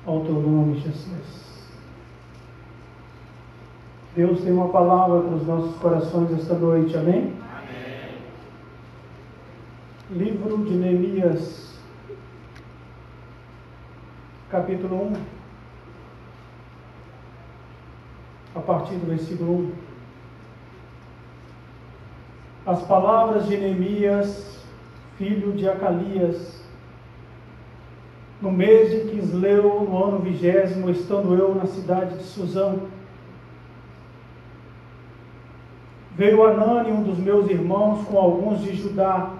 ao teu nome, Jesus. Deus tem uma palavra para os nossos corações esta noite, amém? Amém. Livro de Neemias, capítulo 1, a partir do versículo 1. As palavras de Neemias, filho de Acalias, no mês de Quisleu, no ano 20º, estando eu na cidade de Suzã, veio Anani, um dos meus irmãos, com alguns de Judá.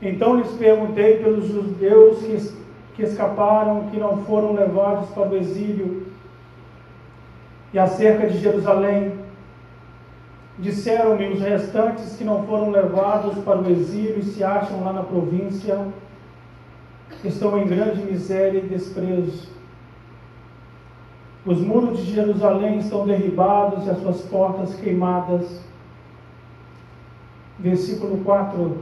Então lhes perguntei pelos judeus que escaparam, que não foram levados para o exílio, e acerca de Jerusalém. Disseram-me os restantes que não foram levados para o exílio e se acham lá na província, estão em grande miséria e desprezo. Os muros de Jerusalém estão derribados e as suas portas queimadas. Versículo 4.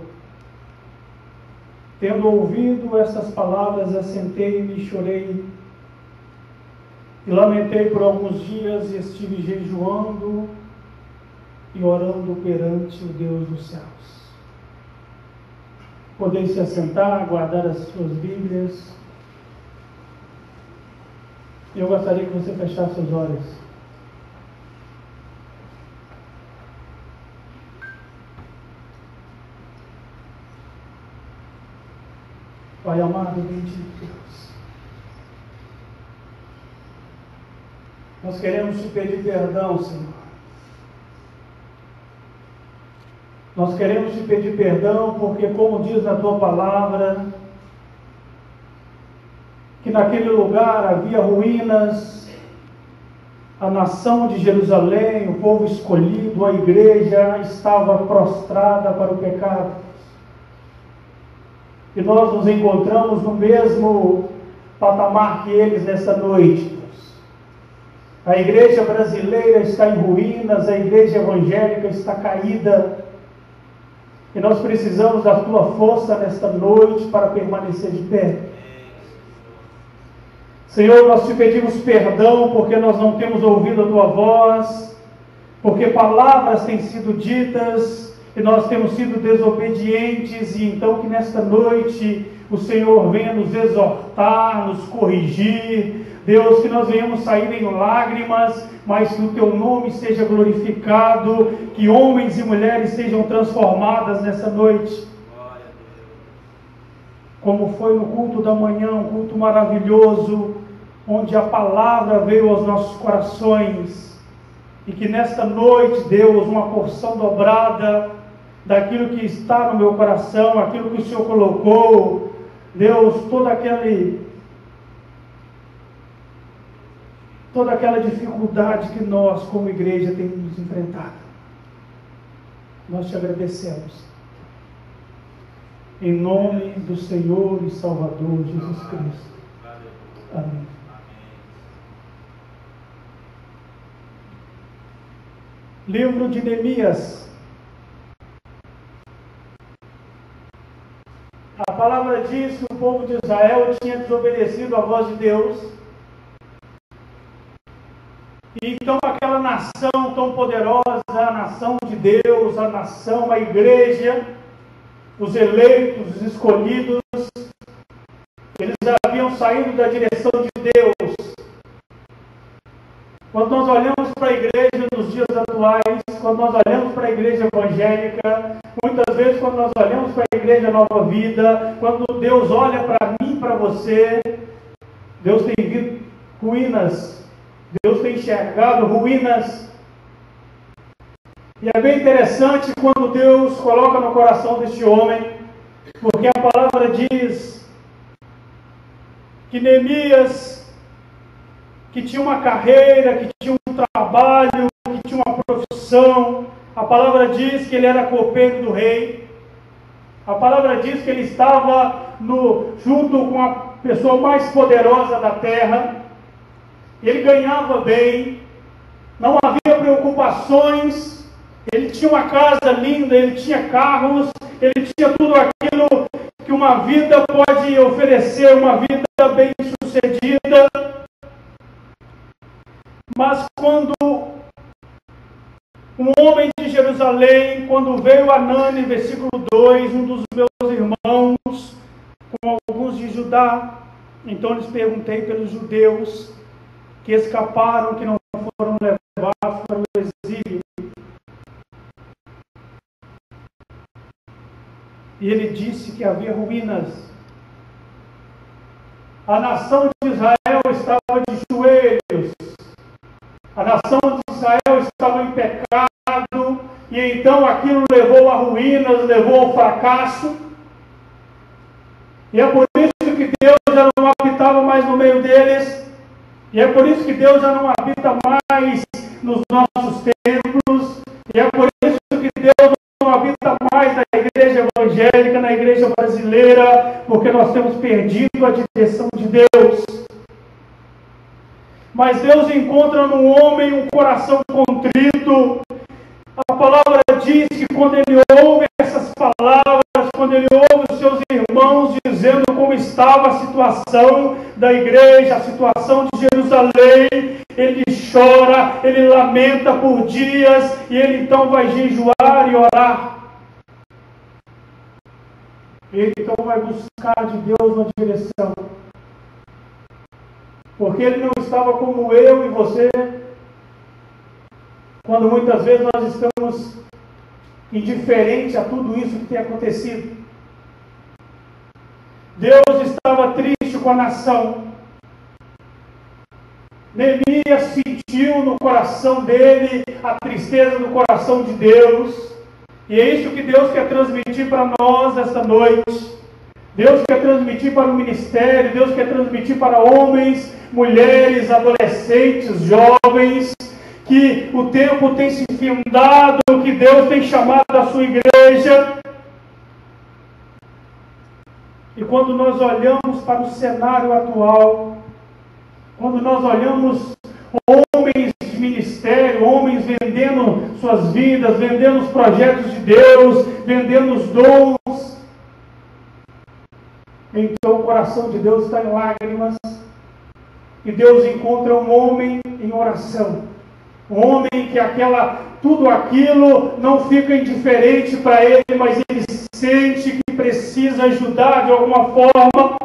Tendo ouvido estas palavras, assentei-me e chorei, e lamentei por alguns dias, e estive jejuando e orando perante o Deus dos céus. Podeis se assentar, guardar as suas Bíblias. Eu gostaria que você fechasse os olhos. Pai amado, bendito Deus, nós queremos te pedir perdão, Senhor. Nós queremos te pedir perdão porque, como diz na tua palavra, que naquele lugar havia ruínas, a nação de Jerusalém, o povo escolhido, a igreja estava prostrada para o pecado. E nós nos encontramos no mesmo patamar que eles nessa noite, Deus. A igreja brasileira está em ruínas, a igreja evangélica está caída. E nós precisamos da tua força nesta noite para permanecer de pé. Senhor, nós te pedimos perdão porque nós não temos ouvido a tua voz, porque palavras têm sido ditas e nós temos sido desobedientes, e então que nesta noite o Senhor venha nos exortar, nos corrigir. Deus, que nós venhamos sair em lágrimas, mas que o teu nome seja glorificado, que homens e mulheres sejam transformadas nessa noite. Como foi no culto da manhã, um culto maravilhoso, onde a palavra veio aos nossos corações, e que nesta noite, Deus, uma porção dobrada daquilo que está no meu coração, aquilo que o Senhor colocou, Deus, toda aquela dificuldade que nós, como igreja, temos enfrentado. Nós te agradecemos. Em nome do Senhor e Salvador Jesus Cristo. Amém. Livro de Neemias. A palavra diz que o povo de Israel tinha desobedecido a voz de Deus. E então aquela nação tão poderosa, a nação de Deus, a nação, a igreja, os eleitos, os escolhidos, eles haviam saído da direção de Deus. Quando nós olhamos para a igreja nos dias atuais, quando nós olhamos para a igreja evangélica, muitas vezes quando nós olhamos para a igreja Nova Vida, quando Deus olha para mim, para você, Deus tem visto ruínas, Deus tem enxergado ruínas. E é bem interessante quando Deus coloca no coração deste homem, porque a palavra diz que Neemias, que tinha uma carreira, que tinha um trabalho, que tinha uma profissão, a palavra diz que ele era copeiro do rei, a palavra diz que ele estava junto com a pessoa mais poderosa da terra, ele ganhava bem, não havia preocupações, ele tinha uma casa linda, ele tinha carros, ele tinha tudo aquilo que uma vida pode oferecer, uma vida bem-sucedida. sucedida. Mas quando um homem de Jerusalém, quando veio Anani, versículo 2, um dos meus irmãos, com alguns de Judá, então lhes perguntei pelos judeus que escaparam, que não foram levados para o exílio. E ele disse que havia ruínas. A nação de Israel estava de joelhos. A nação de Israel estava em pecado. E então aquilo levou a ruínas, levou ao fracasso. E é por isso que Deus já não habitava mais no meio deles. E é por isso que Deus já não habita mais nos nossos templos. E é por isso que Deus não habita mais na igreja evangélica, na igreja brasileira, porque nós temos perdido a direção de Deus. Mas Deus encontra no homem um coração contrito. A palavra diz que quando ele ouve essas palavras, quando ele ouve os seus irmãos dizendo como estava a situação da igreja, a situação de Jerusalém, ele chora, ele lamenta por dias, e ele então vai jejuar e orar. Ele então vai buscar de Deus uma direção. Porque ele não estava como eu e você, quando muitas vezes nós estamos indiferentes a tudo isso que tem acontecido. Deus estava triste com a nação. Neemias sentiu no coração dele a tristeza do coração de Deus. E é isso que Deus quer transmitir para nós esta noite. Deus quer transmitir para o ministério, Deus quer transmitir para homens, mulheres, adolescentes, jovens, que o tempo tem se findado, que Deus tem chamado a sua igreja. E quando nós olhamos para o cenário atual, quando nós olhamos homens de ministério, homens vendendo suas vidas, vendendo os projetos de Deus, vendendo os dons, então o coração de Deus está em lágrimas, e Deus encontra um homem em oração, um homem que tudo aquilo não fica indiferente para ele, mas ele sente que precisa ajudar de alguma forma.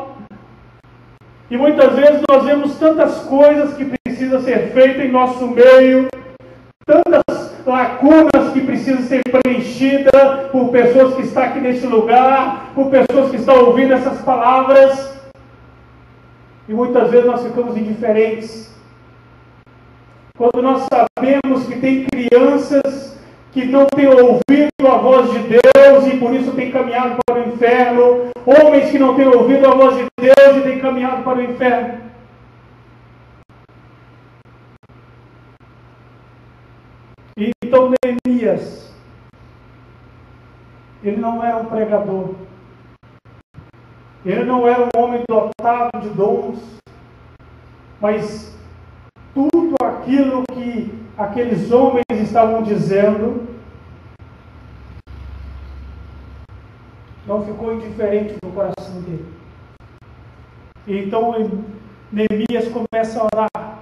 E muitas vezes nós vemos tantas coisas que precisam ser feitas em nosso meio, tantas lacunas que precisam ser preenchidas por pessoas que estão aqui neste lugar, por pessoas que estão ouvindo essas palavras, e muitas vezes nós ficamos indiferentes. Quando nós sabemos que tem crianças que não têm ouvido a voz de Deus e por isso têm caminhado para o inferno, homens que não têm ouvido a voz de Deus e têm caminhado para o inferno. E então Neemias, ele não era um pregador, ele não era um homem dotado de dons, mas tudo aquilo que aqueles homens estavam dizendo não ficou indiferente no coração dele. Então Neemias começa a orar.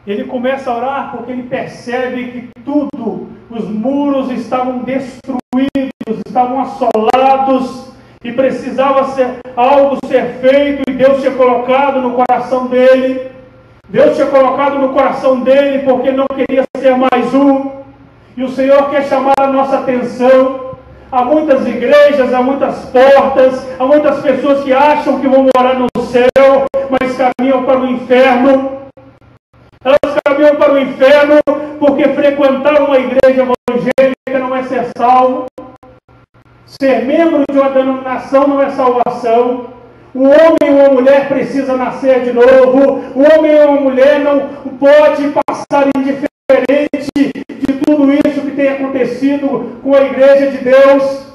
Ele começa a orar porque ele percebe que tudo, os muros estavam destruídos, estavam assolados, e precisava algo ser feito, e Deus tinha colocado no coração dele. Deus tinha colocado no coração dele porque não queria ser mais um. E o Senhor quer chamar a nossa atenção. Há muitas igrejas, há muitas portas, há muitas pessoas que acham que vão morar no céu, mas caminham para o inferno. Elas caminham para o inferno porque frequentar uma igreja evangélica não é ser salvo. Ser membro de uma denominação não é salvação. Um homem ou uma mulher precisa nascer de novo. Um homem ou uma mulher não pode passar indiferente de tudo isso que tem acontecido com a igreja de Deus.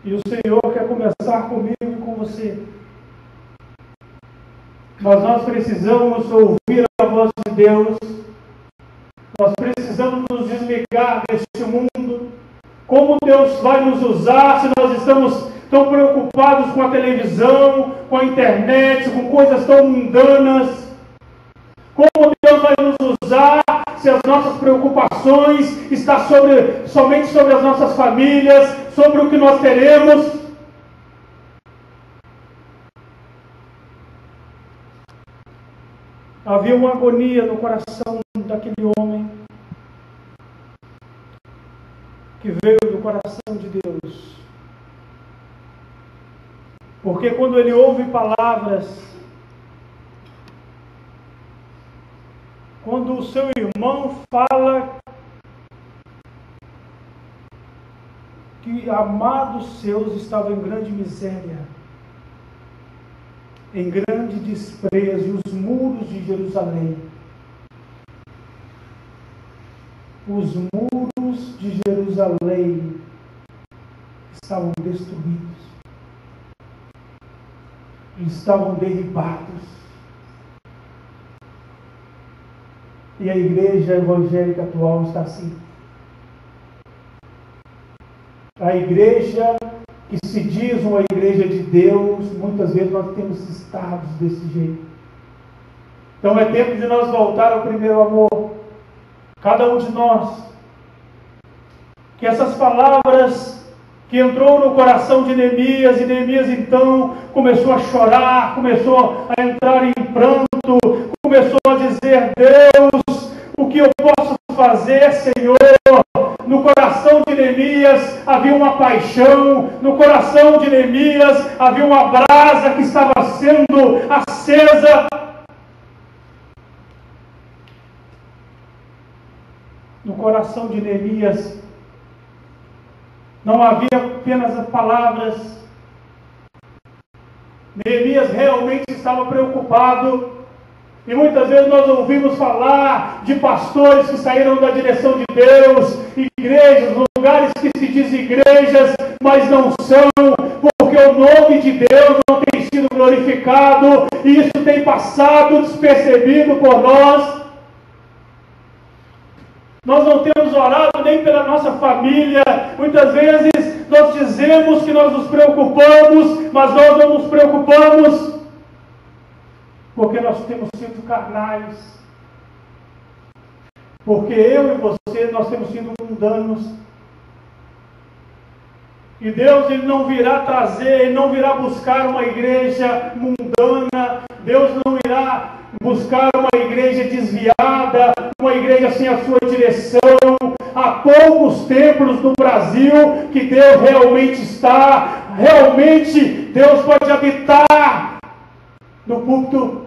E o Senhor quer começar comigo e com você. Mas nós precisamos ouvir a voz de Deus. Nós precisamos nos desligar deste mundo. Como Deus vai nos usar se nós estamos estão preocupados com a televisão, com a internet, com coisas tão mundanas. Como Deus vai nos usar se as nossas preocupações estão somente sobre as nossas famílias, sobre o que nós teremos? Havia uma agonia no coração daquele homem que veio do coração de Deus. Porque quando ele ouve palavras, quando o seu irmão fala que amados seus estavam em grande miséria, em grande desprezo, e os muros de Jerusalém, os muros de Jerusalém estavam destruídos, estavam derribados. E a igreja evangélica atual está assim. A igreja que se diz uma igreja de Deus, muitas vezes nós temos estados desse jeito. Então é tempo de nós voltar ao primeiro amor. Cada um de nós. Que essas palavras que entrou no coração de Neemias, e Neemias então começou a chorar, começou a entrar em pranto, começou a dizer: Deus, o que eu posso fazer, Senhor? No coração de Neemias havia uma paixão, no coração de Neemias havia uma brasa que estava sendo acesa. No coração de Neemias não havia apenas as palavras. Neemias realmente estava preocupado. E muitas vezes nós ouvimos falar de pastores que saíram da direção de Deus, igrejas, lugares que se dizem igrejas, mas não são, porque o nome de Deus não tem sido glorificado, e isso tem passado despercebido por nós. Nós não temos orado nem pela nossa família. Muitas vezes nós dizemos que nós nos preocupamos, mas nós não nos preocupamos porque nós temos sido carnais. Porque eu e você, nós temos sido mundanos. E Deus, Ele não virá trazer, Ele não virá buscar uma igreja mundana. Deus não irá buscar uma igreja desviada, uma igreja sem a sua direção. Há poucos templos no Brasil que Deus realmente está. Realmente Deus pode habitar no púlpito.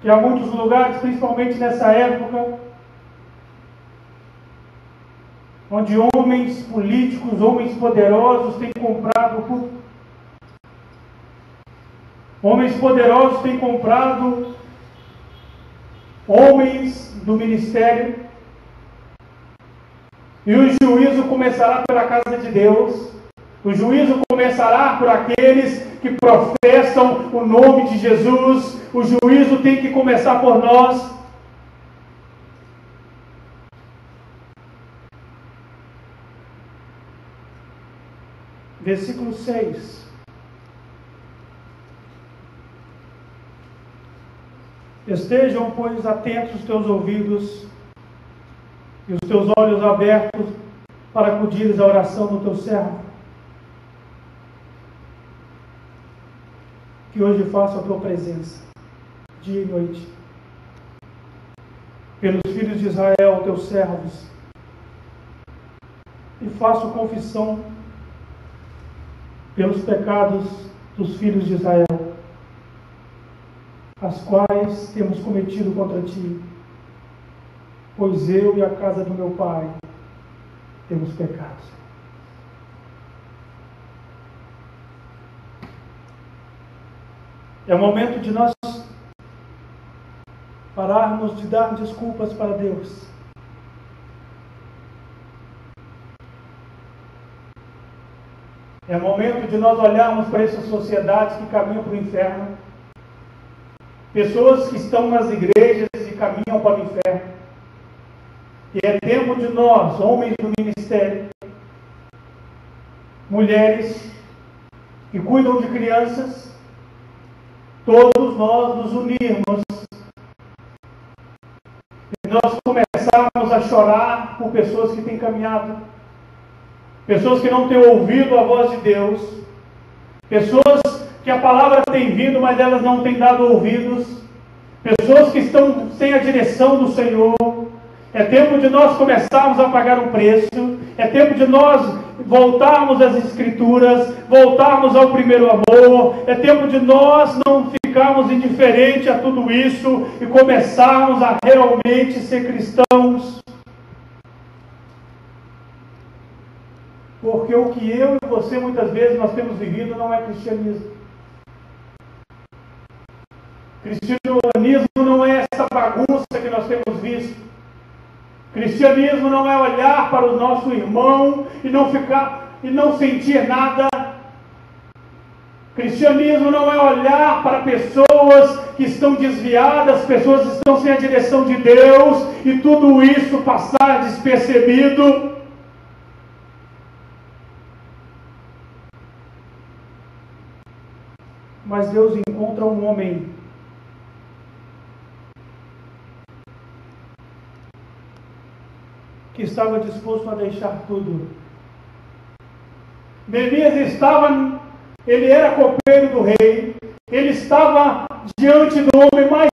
Que há muitos lugares, principalmente nessa época, onde homens políticos, homens poderosos têm comprado o púlpito. Homens poderosos têm comprado homens do ministério. E o juízo começará pela casa de Deus. O juízo começará por aqueles que professam o nome de Jesus. O juízo tem que começar por nós. Versículo 6. Estejam, pois, atentos os teus ouvidos e os teus olhos abertos para acudires à oração do teu servo, que hoje faço a tua presença, dia e noite, pelos filhos de Israel, teus servos, e faço confissão pelos pecados dos filhos de Israel, as quais temos cometido contra ti, pois eu e a casa do meu pai temos pecado. É o momento de nós pararmos de dar desculpas para Deus. É o momento de nós olharmos para essa sociedade que caminha para o inferno. Pessoas que estão nas igrejas e caminham para o inferno. E é tempo de nós, homens do ministério, mulheres que cuidam de crianças, todos nós nos unirmos e nós começarmos a chorar por pessoas que têm caminhado, pessoas que não têm ouvido a voz de Deus, pessoas que a palavra tem vindo, mas elas não têm dado ouvidos, pessoas que estão sem a direção do Senhor. É tempo de nós começarmos a pagar um preço, é tempo de nós voltarmos às Escrituras, voltarmos ao primeiro amor, é tempo de nós não ficarmos indiferentes a tudo isso e começarmos a realmente ser cristãos. Porque o que eu e você muitas vezes nós temos vivido não é cristianismo. Cristianismo não é essa bagunça que nós temos visto. Cristianismo não é olhar para o nosso irmão e não sentir nada. Cristianismo não é olhar para pessoas que estão desviadas, pessoas que estão sem a direção de Deus e tudo isso passar despercebido. Mas Deus encontra um homem que estava disposto a deixar tudo. Neemias ele era copeiro do rei, ele estava diante do homem mais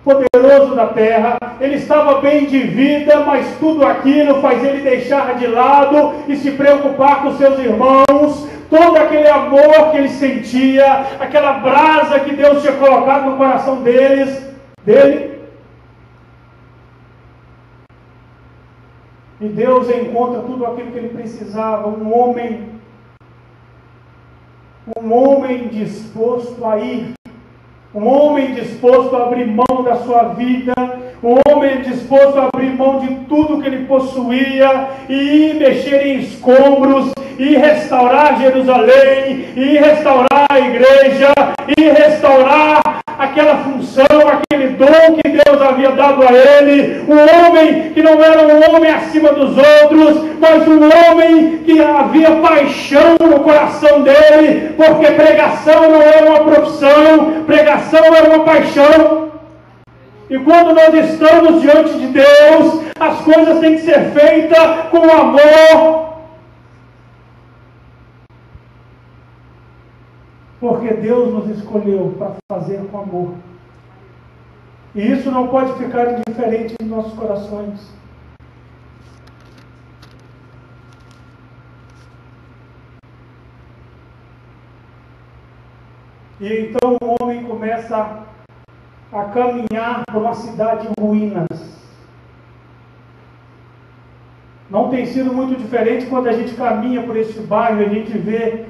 poderoso da terra, ele estava bem de vida, mas tudo aquilo faz ele deixar de lado e se preocupar com seus irmãos. Todo aquele amor que ele sentia, aquela brasa que Deus tinha colocado no coração dele. E Deus encontra tudo aquilo que ele precisava, um homem disposto a ir, um homem disposto a abrir mão da sua vida, um homem disposto a abrir mão de tudo que ele possuía e ir mexer em escombros, e restaurar Jerusalém, e restaurar a igreja, e restaurar aquela função, aquele dom que Deus havia dado a ele. Um homem que não era um homem acima dos outros, mas um homem que havia paixão no coração dele, porque pregação não era uma profissão, pregação era uma paixão. E quando nós estamos diante de Deus, as coisas têm que ser feitas com amor, porque Deus nos escolheu para fazer com amor. E isso não pode ficar indiferente em nossos corações. E então o homem começa a caminhar por uma cidade em ruínas. Não tem sido muito diferente quando a gente caminha por este bairro e a gente vê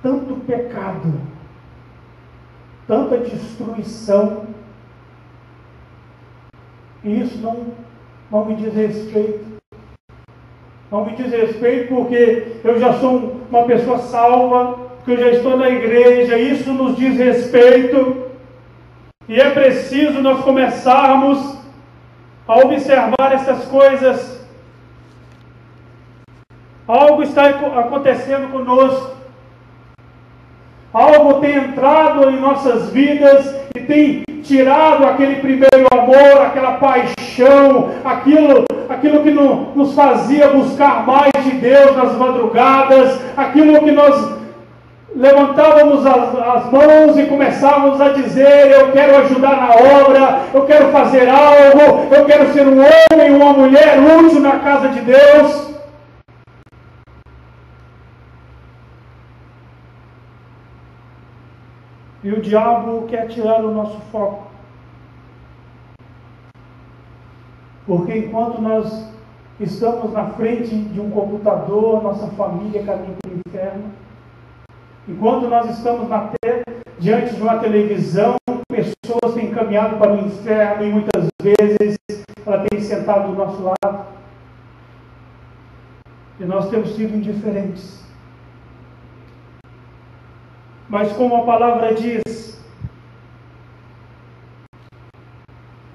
tanto pecado, tanta destruição, e isso não me diz respeito. Não me diz respeito porque eu já sou uma pessoa salva, porque eu já estou na igreja, isso nos diz respeito, e é preciso nós começarmos a observar essas coisas. Algo está acontecendo conosco. Algo tem entrado em nossas vidas e tem tirado aquele primeiro amor, aquela paixão, aquilo que nos fazia buscar mais de Deus nas madrugadas, aquilo que nós levantávamos as mãos e começávamos a dizer: eu quero ajudar na obra, eu quero fazer algo, eu quero ser um homem, uma mulher útil na casa de Deus. E o diabo quer tirar o nosso foco. Porque enquanto nós estamos na frente de um computador, nossa família caminha para o inferno. Enquanto nós estamos diante de uma televisão, pessoas têm caminhado para o inferno e muitas vezes ela tem sentado do nosso lado. E nós temos sido indiferentes. Mas como a palavra diz,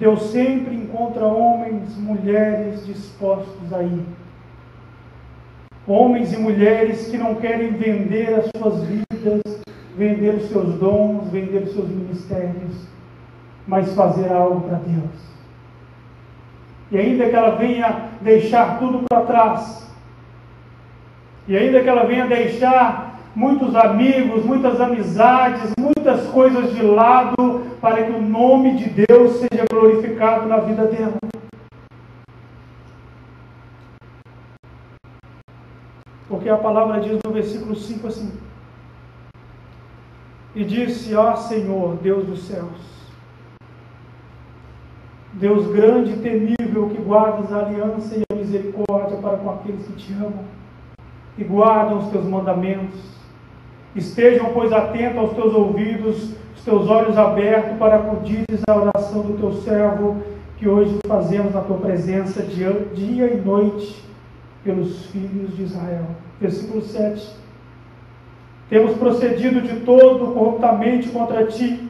Deus sempre encontra homens, mulheres dispostos a ir. Homens e mulheres que não querem vender as suas vidas, vender os seus dons, vender os seus ministérios, mas fazer algo para Deus. E ainda que ela venha deixar tudo para trás, e ainda que ela venha deixar muitos amigos, muitas amizades, muitas coisas de lado, para que o nome de Deus seja glorificado na vida dela. Porque a palavra diz no versículo 5 assim: e disse: ó Senhor, Deus dos céus, Deus grande e temível, que guardas a aliança e a misericórdia para com aqueles que te amam e guardam os teus mandamentos. Estejam, pois, atentos aos teus ouvidos, os teus olhos abertos, para acudires à oração do teu servo, que hoje fazemos na tua presença dia e noite, pelos filhos de Israel. Versículo 7. Temos procedido de todo corruptamente contra ti,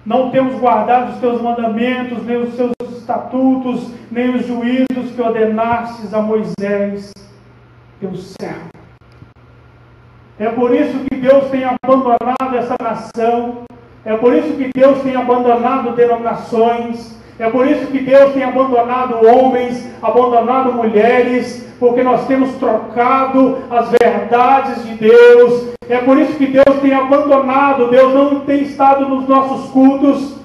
não temos guardado os teus mandamentos, nem os teus estatutos, nem os juízos que ordenastes a Moisés, teu servo. É por isso que Deus tem abandonado essa nação, é por isso que Deus tem abandonado denominações, é por isso que Deus tem abandonado homens, abandonado mulheres, porque nós temos trocado as verdades de Deus. É por isso que Deus tem abandonado, Deus não tem estado nos nossos cultos.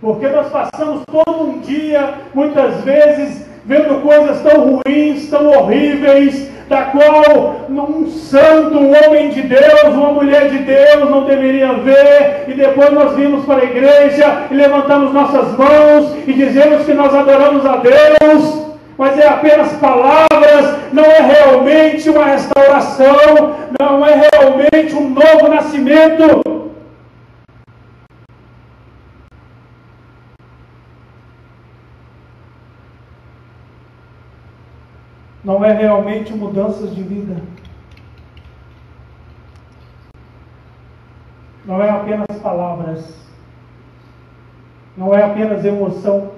Porque nós passamos todo um dia, muitas vezes, vendo coisas tão ruins, tão horríveis, da qual um santo, um homem de Deus, uma mulher de Deus não deveria ver, e depois nós vimos para a igreja e levantamos nossas mãos e dizemos que nós adoramos a Deus, mas é apenas palavras, não é realmente uma restauração, não é realmente um novo nascimento. Não é realmente mudanças de vida. Não é apenas palavras. Não é apenas emoção.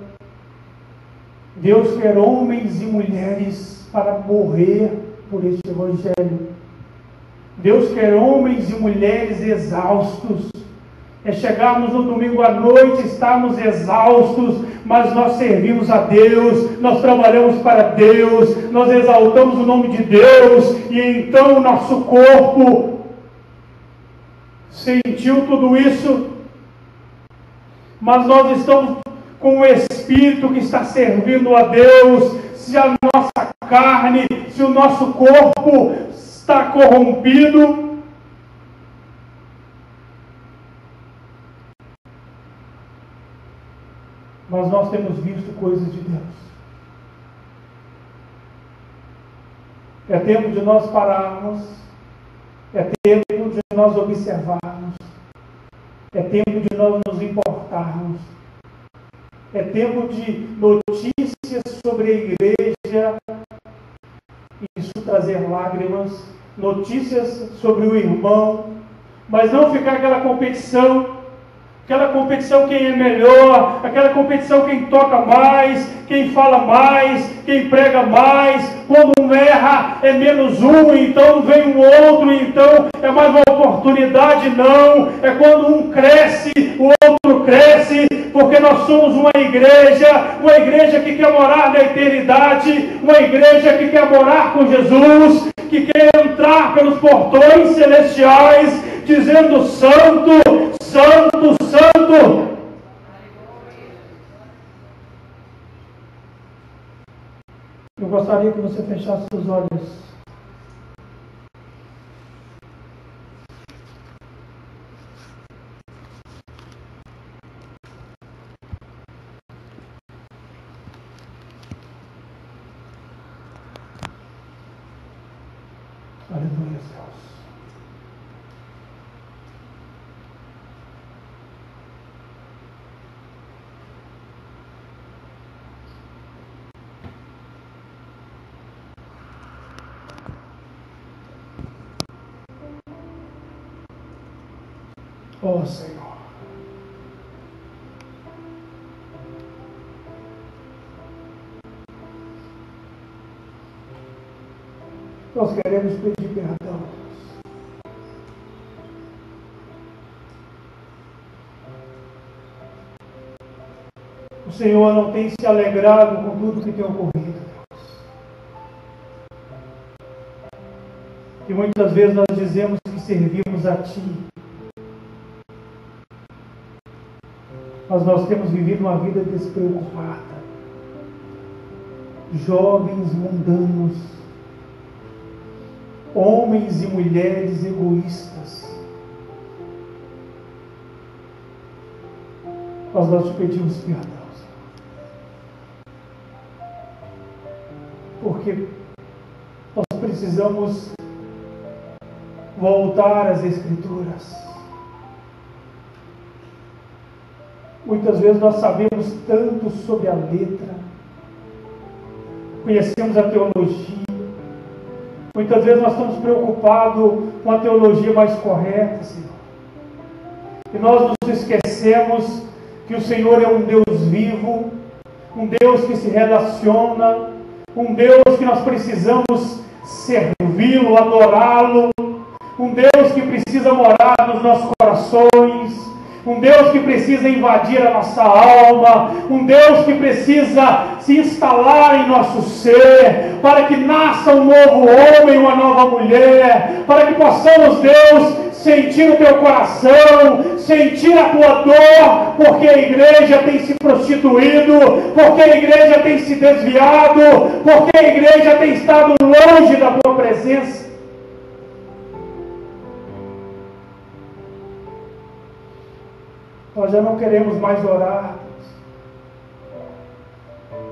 Deus quer homens e mulheres para morrer por este Evangelho. Deus quer homens e mulheres exaustos. É chegarmos no domingo à noite, estarmos exaustos, mas nós servimos a Deus, nós trabalhamos para Deus, nós exaltamos o nome de Deus, e então o nosso corpo sentiu tudo isso, mas nós estamos com o Espírito que está servindo a Deus. Se a nossa carne, se o nosso corpo está corrompido, mas nós temos visto coisas de Deus. É tempo de nós pararmos, é tempo de nós observarmos, é tempo de nós nos importarmos, é tempo de notícias sobre a igreja, isso trazer lágrimas, notícias sobre o irmão, mas não ficar aquela competição quem é melhor, aquela competição quem toca mais, quem fala mais, quem prega mais. Quando um erra é menos um, então vem um outro, então é mais uma oportunidade. Não, é quando um cresce, o outro cresce, porque nós somos uma igreja que quer morar na eternidade, uma igreja que quer morar com Jesus, que quer entrar pelos portões celestiais, dizendo: Santo, Santo, Santo. Eu gostaria que você fechasse seus olhos. Aleluia, Deus. Oh, Senhor. Nós queremos pedir perdão. O Senhor não tem se alegrado com tudo que tem ocorrido, Deus. E muitas vezes nós dizemos que servimos a Ti. Mas nós temos vivido uma vida despreocupada. Jovens mundanos. Homens e mulheres egoístas. Mas nós te pedimos perdão. Porque nós precisamos voltar às Escrituras. Muitas vezes nós sabemos tanto sobre a letra, conhecemos a teologia, muitas vezes nós estamos preocupados com a teologia mais correta, Senhor. E nós nos esquecemos que o Senhor é um Deus vivo, um Deus que se relaciona, um Deus que nós precisamos servi-lo, adorá-lo, um Deus que precisa morar nos nossos corações, um Deus que precisa invadir a nossa alma, um Deus que precisa se instalar em nosso ser, para que nasça um novo homem, uma nova mulher, para que possamos, Deus, sentir o teu coração, sentir a tua dor, porque a igreja tem se prostituído, porque a igreja tem se desviado, porque a igreja tem estado longe da tua presença. Nós já não queremos mais orar.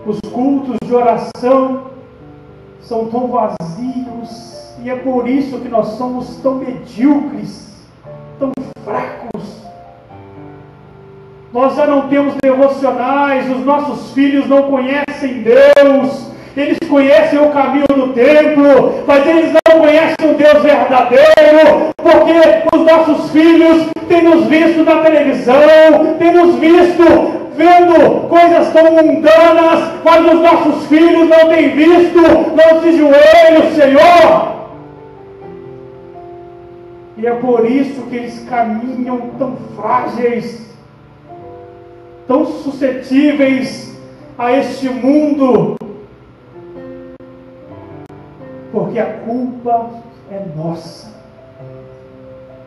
Os cultos de oração são tão vazios, e é por isso que nós somos tão medíocres, tão fracos. Nós já não temos devocionais, os nossos filhos não conhecem Deus, eles conhecem o caminho do templo, mas eles não conhecem o Deus verdadeiro, porque os nossos filhos têm nos visto na televisão, têm nos visto vendo coisas tão mundanas, mas os nossos filhos não têm visto nossos joelhos, Senhor. E é por isso que eles caminham tão frágeis, tão suscetíveis a este mundo, porque a culpa é nossa,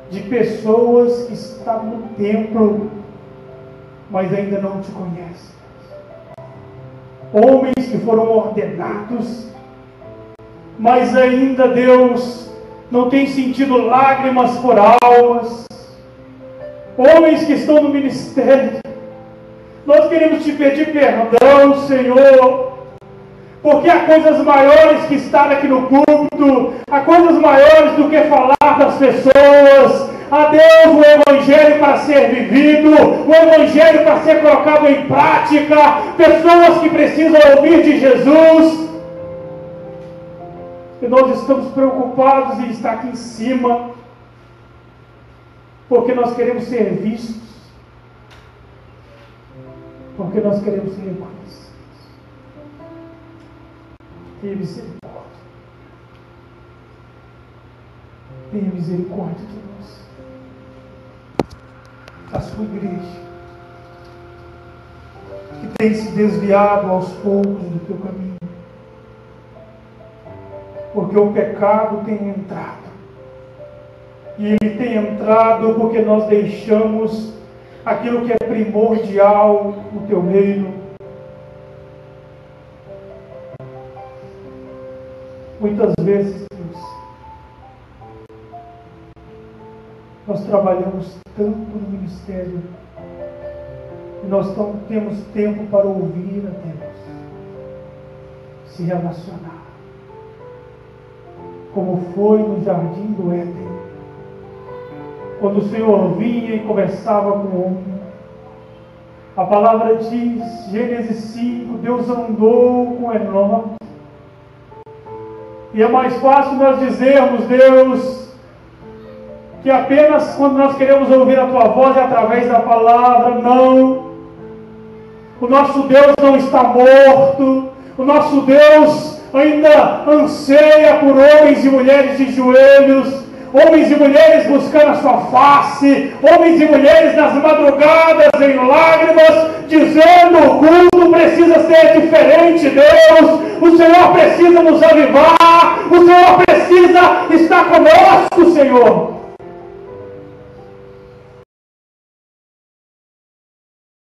de pessoas que estão no templo, mas ainda não te conhecem. Homens que foram ordenados, mas ainda, Deus, não tem sentido lágrimas por almas. Homens que estão no ministério. Nós queremos te pedir perdão, Senhor, porque há coisas maiores que estar aqui no culto, há coisas maiores do que falar das pessoas. Há, Deus, o Evangelho para ser vivido, o Evangelho para ser colocado em prática, pessoas que precisam ouvir de Jesus. E nós estamos preocupados em estar aqui em cima, porque nós queremos ser vistos, porque nós queremos ser reconhecidos. Tenha misericórdia. Tenha misericórdia de nós. A sua igreja, que tem se desviado aos poucos do teu caminho, porque o pecado tem entrado, e ele tem entrado porque nós deixamos aquilo que é primordial no teu reino. Muitas vezes, Deus, nós trabalhamos tanto no ministério e nós não temos tempo para ouvir a Deus, se relacionar, como foi no jardim do Éden, quando o Senhor vinha e conversava com o homem. A palavra diz, Gênesis 5, Deus andou com Enoque. E é mais fácil nós dizermos, Deus, que apenas quando nós queremos ouvir a tua voz é através da palavra. Não. O nosso Deus não está morto. O nosso Deus ainda anseia por homens e mulheres de joelhos, homens e mulheres buscando a sua face, homens e mulheres nas madrugadas em lágrimas, dizendo: o culto precisa ser diferente, Deus, o Senhor precisa nos avivar, o Senhor precisa estar conosco, Senhor.